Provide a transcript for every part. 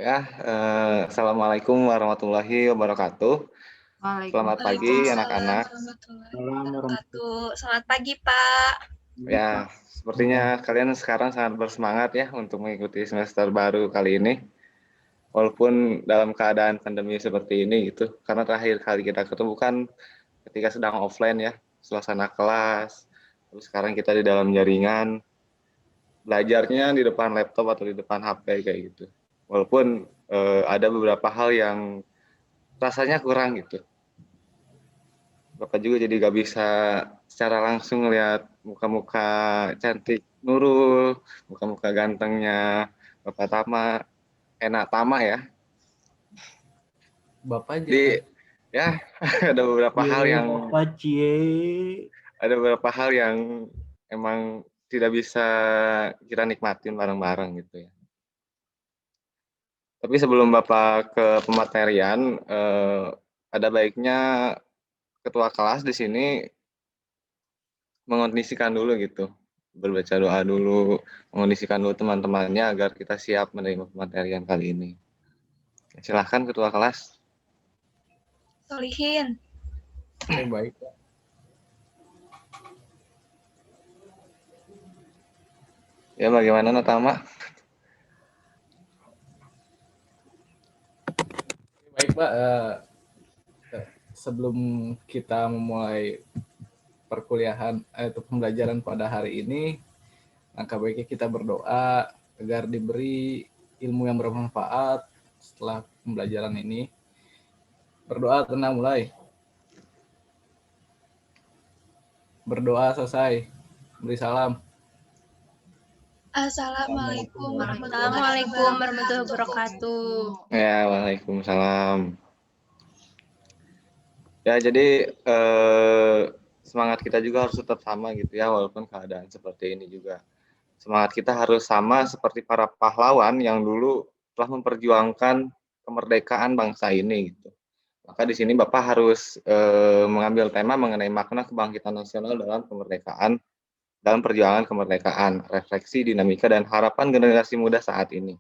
Ya, assalamualaikum warahmatullahi wabarakatuh. Selamat pagi Waalaikumsalam anak-anak. warahmatullahi Malam warahmatullahi wabarakatuh. Selamat pagi, Pak. Ya, sepertinya kalian sekarang sangat bersemangat ya untuk mengikuti semester baru kali ini. Walaupun dalam keadaan pandemi seperti ini gitu. Karena terakhir kali kita ketemu kan ketika sedang offline ya, suasana kelas. Terus sekarang kita di dalam jaringan, belajarnya di depan laptop atau di depan HP kayak gitu. Walaupun ada beberapa hal yang rasanya kurang gitu. Bapak juga jadi gak bisa secara langsung lihat muka-muka cantik Nurul, muka-muka gantengnya Bapak Tama, enak Tama ya. Bapak Di jangan ya ada beberapa hal yang Bapak cie. ada beberapa hal yang emang tidak bisa kita nikmatin bareng-bareng gitu ya. Tapi sebelum Bapak ke pematerian, ada baiknya ketua kelas di sini mengondisikan dulu gitu, berbaca doa dulu, mengondisikan dulu teman-temannya agar kita siap menerima pematerian kali ini. Silahkan ketua kelas. Solihin. Baik. Ya bagaimana Natama? Baik Pak, sebelum kita memulai perkuliahan atau pembelajaran pada hari ini, langkah baiknya kita berdoa agar diberi ilmu yang bermanfaat setelah pembelajaran ini. Berdoa tenang mulai. Berdoa selesai. Beri salam. Assalamualaikum warahmatullahi wabarakatuh. Ya, waalaikumsalam. Ya, jadi semangat kita juga harus tetap sama gitu ya, walaupun keadaan seperti ini juga. Semangat kita harus sama seperti para pahlawan yang dulu telah memperjuangkan kemerdekaan bangsa ini gitu. Maka di sini Bapak harus mengambil tema mengenai makna kebangkitan nasional dalam kemerdekaan, dalam perjuangan kemerdekaan, refleksi, dinamika, dan harapan generasi muda saat ini.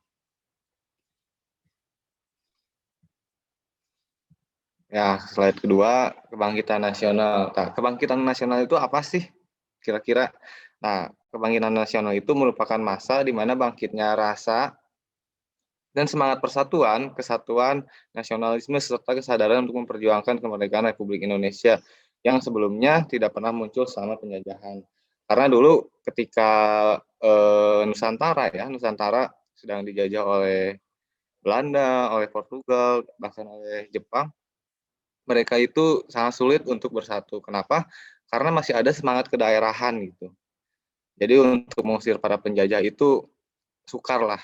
Ya, slide kedua, kebangkitan nasional. Nah, kebangkitan nasional itu apa sih kira-kira? Nah, kebangkitan nasional itu merupakan masa di mana bangkitnya rasa dan semangat persatuan, kesatuan, nasionalisme, serta kesadaran untuk memperjuangkan kemerdekaan Republik Indonesia yang sebelumnya tidak pernah muncul selama penjajahan. Karena dulu ketika Nusantara sedang dijajah oleh Belanda, oleh Portugal, bahkan oleh Jepang, mereka itu sangat sulit untuk bersatu. Kenapa? Karena masih ada semangat kedaerahan gitu. Jadi untuk mengusir para penjajah itu sukar lah.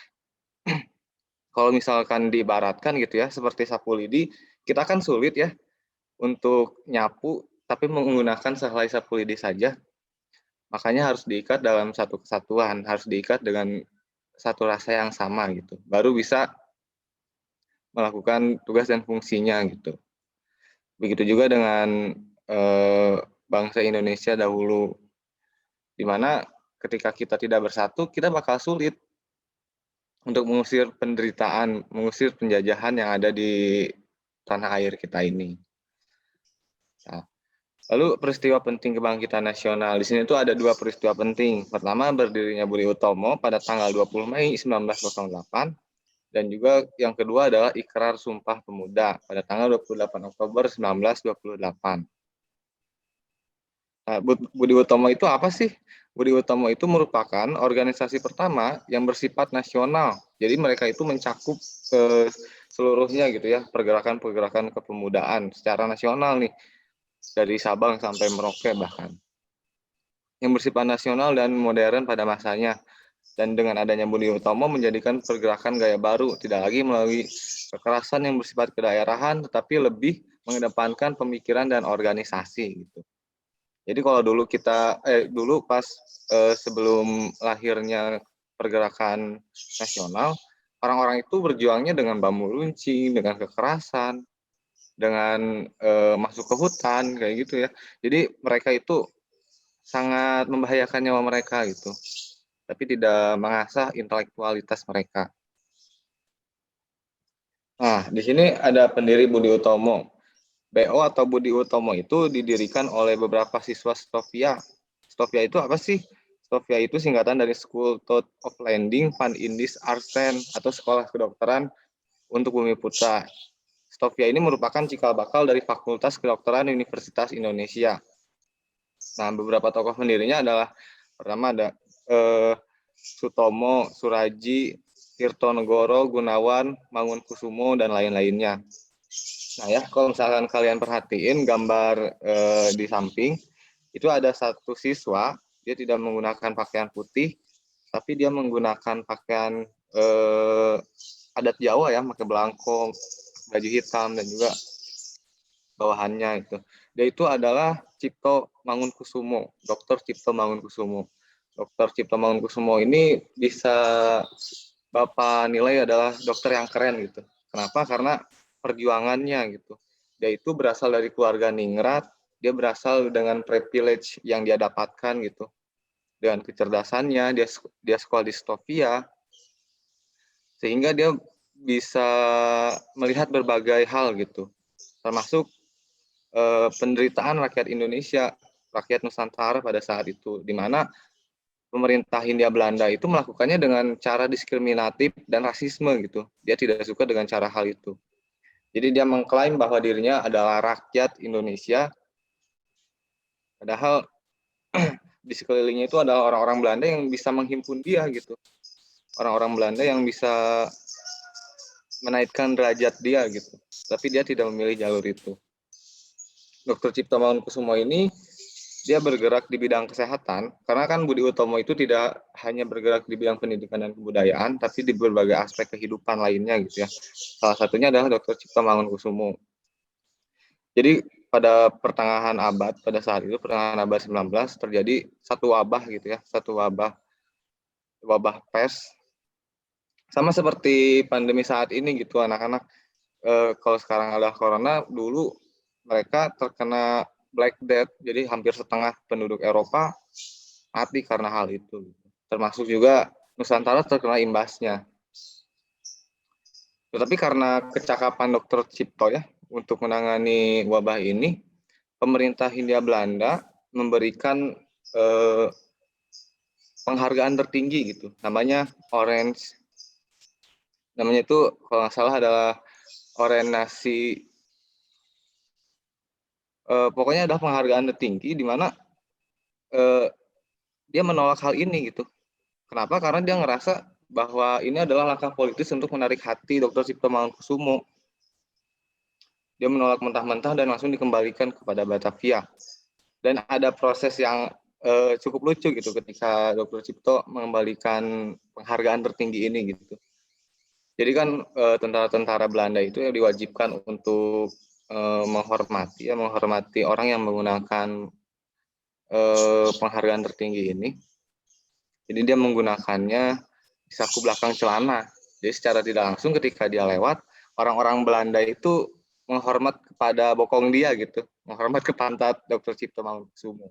Kalau misalkan diibaratkan gitu ya, seperti sapu lidi, kita kan sulit ya untuk nyapu, tapi menggunakan sehelai sapu lidi saja. Makanya harus diikat dalam satu kesatuan, harus diikat dengan satu rasa yang sama gitu. Baru bisa melakukan tugas dan fungsinya gitu. Begitu juga dengan bangsa Indonesia dahulu, di mana ketika kita tidak bersatu, kita bakal sulit untuk mengusir penderitaan, mengusir penjajahan yang ada di tanah air kita ini. Nah, lalu peristiwa penting kebangkitan nasional. Di sini tuh ada dua peristiwa penting. Pertama, berdirinya Budi Utomo pada tanggal 20 Mei 1908. Dan juga yang kedua adalah Ikrar Sumpah Pemuda pada tanggal 28 Oktober 1928. Nah, Budi Utomo itu apa sih? Budi Utomo itu merupakan organisasi pertama yang bersifat nasional. Jadi mereka itu mencakup seluruhnya gitu ya, pergerakan-pergerakan kepemudaan secara nasional nih, dari Sabang sampai Merauke bahkan. Yang bersifat nasional dan modern pada masanya. Dan dengan adanya Budi Utomo menjadikan pergerakan gaya baru, tidak lagi melalui kekerasan yang bersifat kedaerahan, tetapi lebih mengedepankan pemikiran dan organisasi gitu. Jadi kalau dulu pas sebelum lahirnya pergerakan nasional, orang-orang itu berjuangnya dengan bambu runcing, dengan kekerasan, dengan masuk ke hutan kayak gitu ya. Jadi mereka itu sangat membahayakan nyawa mereka gitu, tapi tidak mengasah intelektualitas mereka. Nah, di sini ada pendiri Budi Utomo. BO atau Budi Utomo itu didirikan oleh beberapa siswa Stovia. Stovia itu apa sih? Stovia itu singkatan dari School of Landing Van Indis Arsen atau Sekolah Kedokteran untuk Bumi Putra. Stovia ini merupakan cikal bakal dari Fakultas Kedokteran Universitas Indonesia. Nah, beberapa tokoh pendirinya adalah pertama ada Sutomo, Suraji, Tirtonegoro, Gunawan, Mangunkusumo, dan lain-lainnya. Nah ya, kalau misalkan kalian perhatiin gambar di samping, itu ada satu siswa, dia tidak menggunakan pakaian putih, tapi dia menggunakan pakaian adat Jawa ya, pakai belangkong, baju hitam, dan juga bawahannya itu. Dia itu adalah Cipto Mangunkusumo, Dr. Cipto Mangunkusumo. Dr. Cipto Mangunkusumo ini bisa Bapak nilai adalah dokter yang keren gitu. Kenapa? Karena perjuangannya gitu. Dia itu berasal dari keluarga ningrat, dia berasal dengan privilege yang dia dapatkan gitu. Dengan kecerdasannya, dia sekolah di Stovia, sehingga dia bisa melihat berbagai hal gitu. Termasuk penderitaan rakyat Indonesia, rakyat Nusantara pada saat itu, di mana pemerintah Hindia Belanda itu melakukannya dengan cara diskriminatif dan rasisme gitu. Dia tidak suka dengan cara hal itu. Jadi dia mengklaim bahwa dirinya adalah rakyat Indonesia, padahal di sekelilingnya itu adalah orang-orang Belanda yang bisa menghimpun dia gitu. Orang-orang Belanda yang bisa menaikkan derajat dia gitu. Tapi dia tidak memilih jalur itu. Dr. Cipto Mangunkusumo ini dia bergerak di bidang kesehatan, karena kan Budi Utomo itu tidak hanya bergerak di bidang pendidikan dan kebudayaan, tapi di berbagai aspek kehidupan lainnya gitu ya. Salah satunya adalah Dr. Cipto Mangunkusumo. Jadi pada pertengahan abad, pada saat itu pertengahan abad 19 terjadi satu wabah gitu ya, satu wabah pes. Sama seperti pandemi saat ini gitu, anak-anak kalau sekarang ada corona, dulu mereka terkena Black Death, jadi hampir setengah penduduk Eropa mati karena hal itu. Termasuk juga Nusantara terkena imbasnya. Tetapi karena kecakapan Dr. Cipto ya untuk menangani wabah ini, pemerintah Hindia Belanda memberikan penghargaan tertinggi gitu. Namanya Orange. Namanya itu kalau nggak salah adalah Orange Nasi. Pokoknya adalah penghargaan tertinggi di mana dia menolak hal ini gitu. Kenapa? Karena dia ngerasa bahwa ini adalah langkah politis untuk menarik hati Dr. Cipto Mangunkusumo. Dia menolak mentah-mentah dan langsung dikembalikan kepada Batavia. Dan ada proses yang cukup lucu gitu ketika Dr. Cipto mengembalikan penghargaan tertinggi ini gitu. Jadi kan tentara-tentara Belanda itu yang diwajibkan untuk menghormati orang yang menggunakan penghargaan tertinggi ini. Jadi dia menggunakannya di saku belakang celana. Jadi secara tidak langsung ketika dia lewat, orang-orang Belanda itu menghormat kepada bokong dia gitu, menghormat ke pantat Dr. Cipto Mangunkusumo.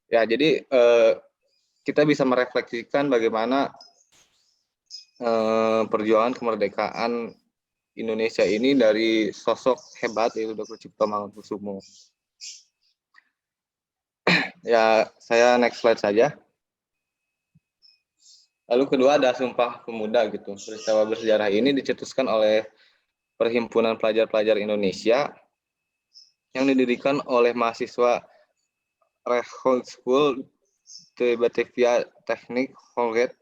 Ya, jadi kita bisa merefleksikan bagaimana perjuangan kemerdekaan Indonesia ini dari sosok hebat yaitu Dr. Cipto Mangunkusumo. Ya, saya next slide saja. Lalu kedua ada Sumpah Pemuda gitu. Peristiwa bersejarah ini dicetuskan oleh Perhimpunan Pelajar-Pelajar Indonesia yang didirikan oleh mahasiswa Rechtschool de Batavia Techniek Holland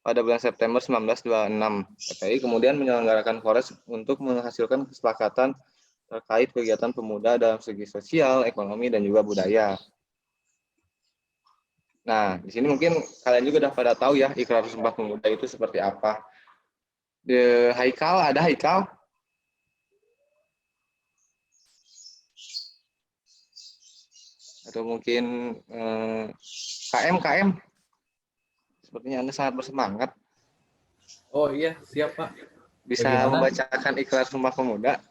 pada bulan September 1926. PPI kemudian menyelenggarakan kongres untuk menghasilkan kesepakatan terkait kegiatan pemuda dalam segi sosial, ekonomi, dan juga budaya. Nah, di sini mungkin kalian juga udah pada tahu ya Ikrar Sumpah Pemuda itu seperti apa. Haikal, ada Haikal? Atau mungkin KM? Sepertinya Anda sangat bersemangat. Oh iya, siap Pak. Bisa Bagaimana? membacakan Ikrar Sumpah Pemuda?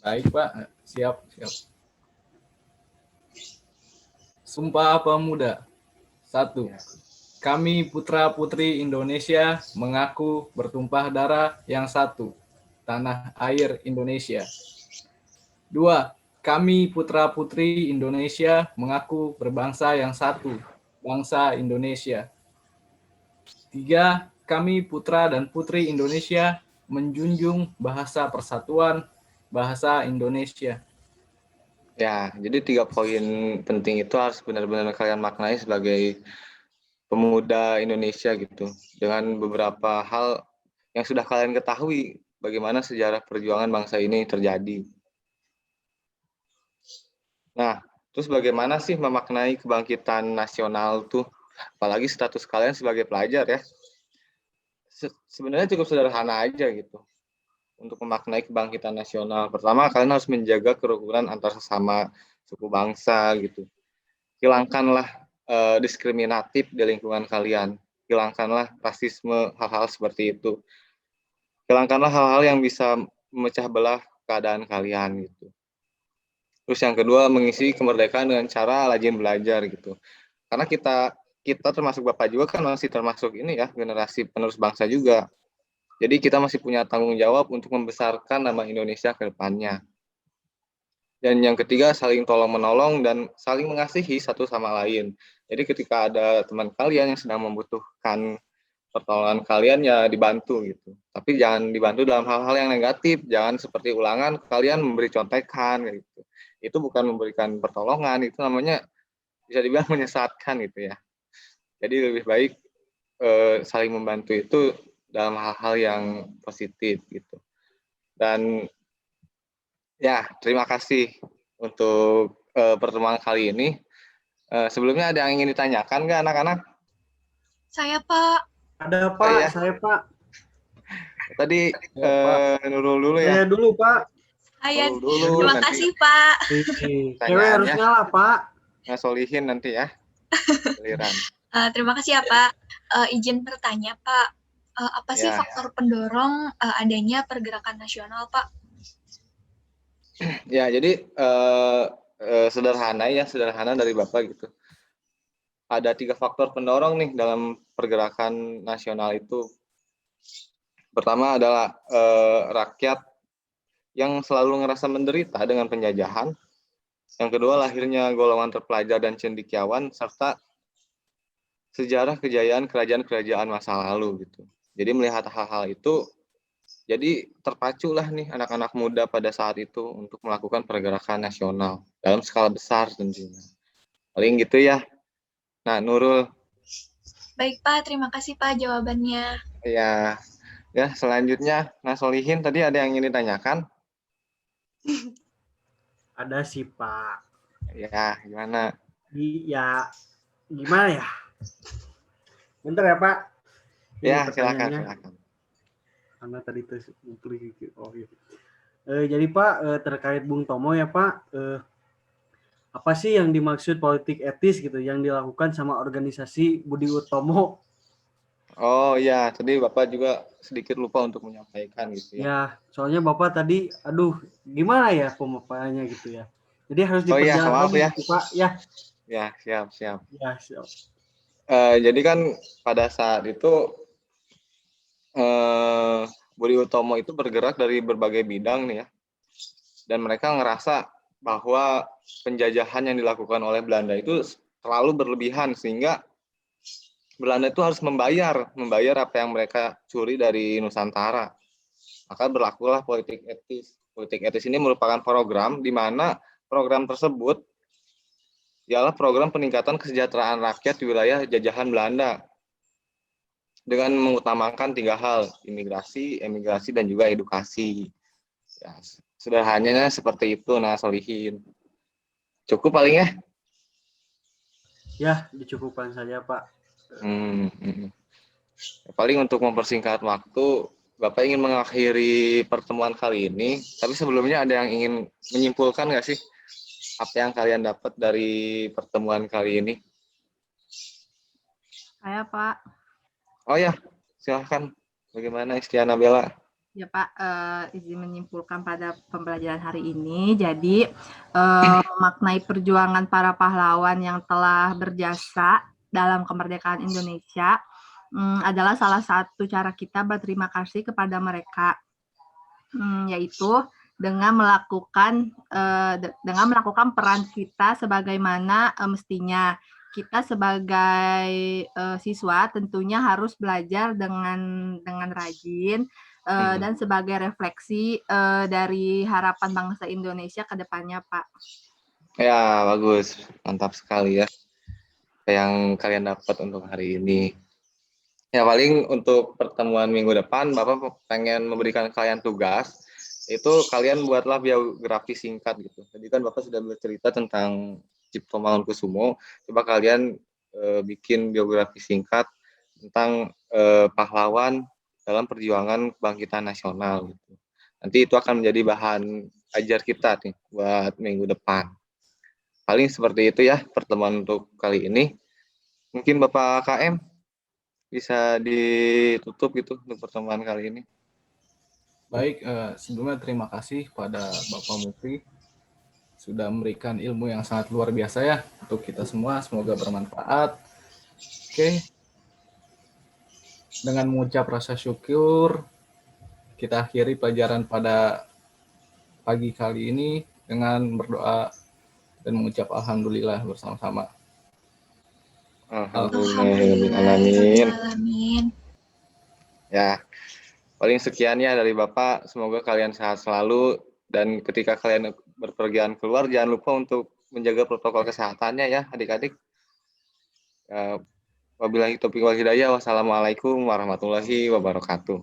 Baik Pak, siap. Sumpah Pemuda. 1. kami putra-putri Indonesia mengaku bertumpah darah yang satu, tanah air Indonesia. 2. Kami putra-putri Indonesia mengaku berbangsa yang satu, bangsa Indonesia. 3. Kami putra dan putri Indonesia menjunjung bahasa persatuan, bahasa Indonesia. Ya, jadi 3 poin penting itu harus benar-benar kalian maknai sebagai pemuda Indonesia gitu. Dengan beberapa hal yang sudah kalian ketahui bagaimana sejarah perjuangan bangsa ini terjadi. Nah, terus bagaimana sih memaknai kebangkitan nasional tuh? Apalagi status kalian sebagai pelajar ya. Sebenarnya cukup sederhana aja gitu. Untuk memaknai kebangkitan nasional. Pertama, kalian harus menjaga kerukunan antar sesama suku bangsa gitu. Hilangkanlah diskriminatif di lingkungan kalian. Hilangkanlah rasisme, hal-hal seperti itu. Hilangkanlah hal-hal yang bisa memecah belah keadaan kalian gitu. Terus yang kedua, mengisi kemerdekaan dengan cara rajin belajar gitu. Karena kita termasuk Bapak juga kan masih termasuk ini ya, generasi penerus bangsa juga. Jadi kita masih punya tanggung jawab untuk membesarkan nama Indonesia ke depannya. Dan yang ketiga, saling tolong-menolong dan saling mengasihi satu sama lain. Jadi ketika ada teman kalian yang sedang membutuhkan pertolongan kalian, ya dibantu gitu. Tapi jangan dibantu dalam hal-hal yang negatif. Jangan seperti ulangan kalian memberi contekan gitu. Itu bukan memberikan pertolongan, itu namanya bisa dibilang menyesatkan gitu ya. Jadi lebih baik saling membantu itu dalam hal-hal yang positif gitu. Dan ya, terima kasih untuk pertemuan kali ini. Sebelumnya ada yang ingin ditanyakan nggak anak-anak? Saya, Pak. Ada Pak, Saya. saya Pak. Tadi Nurul dulu Saya ya. dulu Pak. Saya. Nurul dulu. Terima Nanti kasih, Pak. Cewek harus Pertanyaannya. ngalah Pak. Solihin nanti ya. Giliran. Terima kasih ya, Pak. Izin bertanya, Pak. Apa sih Ya. faktor pendorong adanya pergerakan nasional, Pak? Ya, jadi sederhana dari Bapak gitu. Ada 3 faktor pendorong nih dalam pergerakan nasional itu. Pertama adalah rakyat yang selalu ngerasa menderita dengan penjajahan. Yang kedua, lahirnya golongan terpelajar dan cendekiawan, serta sejarah kejayaan kerajaan-kerajaan masa lalu gitu. Jadi melihat hal-hal itu, jadi terpaculah nih anak-anak muda pada saat itu untuk melakukan pergerakan nasional dalam skala besar tentunya. Paling gitu ya. Nah, Nurul. Baik, Pak. Terima kasih, Pak, jawabannya. Ya, selanjutnya Solihin tadi ada yang ingin ditanyakan? Ada sih Pak. Ya, gimana? Ya, gimana ya? Bentar ya Pak. Ini Ya, pertanyaannya. silakan. Karena tadi itu jadi Pak, terkait Bung Tomo ya Pak, apa sih yang dimaksud politik etis gitu yang dilakukan sama organisasi Budi Utomo? Oh ya, tadi Bapak juga sedikit lupa untuk menyampaikan gitu ya. Ya, soalnya Bapak tadi, aduh, gimana ya pemaparannya gitu ya. Jadi harus diperjelas maaf lagi ya. gitu, Pak. Ya. Ya, siap. Ya, siap. Jadi kan pada saat itu Budi Utomo itu bergerak dari berbagai bidang nih ya. Dan mereka ngerasa bahwa penjajahan yang dilakukan oleh Belanda itu terlalu berlebihan sehingga Belanda itu harus membayar apa yang mereka curi dari Nusantara. Maka berlakulah politik etis. Politik etis ini merupakan program di mana program tersebut ialah program peningkatan kesejahteraan rakyat di wilayah jajahan Belanda dengan mengutamakan 3 hal, imigrasi, emigrasi, dan juga edukasi. Ya, sederhananya seperti itu, Solihin. Cukup paling ya? Ya, dicukupkan saja, Pak. Paling untuk mempersingkat waktu, Bapak ingin mengakhiri pertemuan kali ini, tapi sebelumnya ada yang ingin menyimpulkan nggak sih apa yang kalian dapat dari pertemuan kali ini? Saya Pak. Oh ya, silahkan. Bagaimana Istiana Bella? Ya Pak, izin menyimpulkan pada pembelajaran hari ini. Jadi, memaknai perjuangan para pahlawan yang telah berjasa dalam kemerdekaan Indonesia adalah salah satu cara kita berterima kasih kepada mereka, yaitu dengan melakukan peran kita sebagaimana mestinya. Kita sebagai siswa tentunya harus belajar dengan rajin dan sebagai refleksi dari harapan bangsa Indonesia ke depannya, Pak. Ya, bagus. Mantap sekali ya yang kalian dapat untuk hari ini. Ya, paling untuk pertemuan minggu depan, Bapak pengen memberikan kalian tugas, itu kalian buatlah biografi singkat gitu. Tadi kan Bapak sudah bercerita tentang Cipto Mangunkusumo, coba kalian bikin biografi singkat tentang pahlawan dalam perjuangan kebangkitan nasional gitu. Nanti itu akan menjadi bahan ajar kita nih buat minggu depan. Paling seperti itu ya pertemuan untuk kali ini. Mungkin Bapak KM bisa ditutup gitu untuk pertemuan kali ini. Baik, sebelumnya terima kasih pada Bapak Mufti sudah memberikan ilmu yang sangat luar biasa ya untuk kita semua. Semoga bermanfaat. Oke, dengan mengucap rasa syukur, kita akhiri pelajaran pada pagi kali ini dengan berdoa dan mengucap alhamdulillah bersama-sama. Alhamdulillahirrahmanirrahim. Ya, paling sekian ya dari Bapak. Semoga kalian sehat selalu dan ketika kalian berpergian keluar jangan lupa untuk menjaga protokol kesehatannya ya adik-adik. Wabillahi taufiq wal hidayah. Wassalamualaikum warahmatullahi wabarakatuh.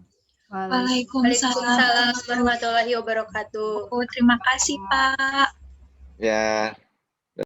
Waalaikumsalam warahmatullahi wabarakatuh. Terima kasih, Pak. Ya.